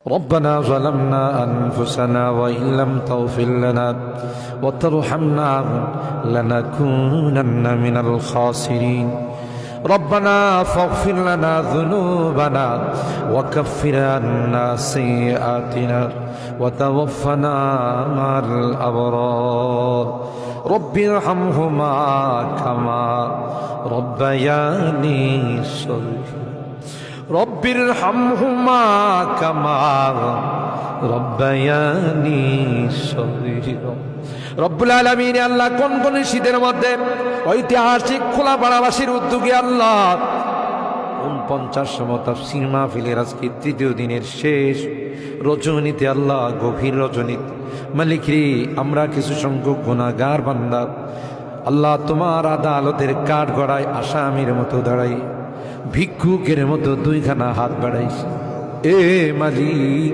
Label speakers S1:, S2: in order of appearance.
S1: ربنا ظلمنا أنفسنا وإن لم تغفر لنا وترحمنا لنكونن من الخاسرين ربنا فاغفر لنا ذنوبنا وكفر عنا سيئاتنا وتوفنا مع الأبرار رب ارحمهما كما ربياني صغيرا رب ارحمهما كما ربياني صغيرا রব্বুল আলামিন আল্লাহ কোন কোন শীতের মধ্যে ঐতিহাসিক খোলাপাড়াবাসীর উদ্যোগে আল্লাহ 49তম তাফসীর মাহফিলের আজকে তৃতীয় দিনের শেষ রজনীতে আল্লাহ গভীর রজনীতে মালিক রে আমরা কিছু সংখ্যক গুনাহগার বান্দা আল্লাহ তোমার আদালতের কাঠ গড়ায় আসামির মতো দাঁড়াই ভিক্ষুকের মতো দুইখানা হাত বাড়াইছি এ মালিক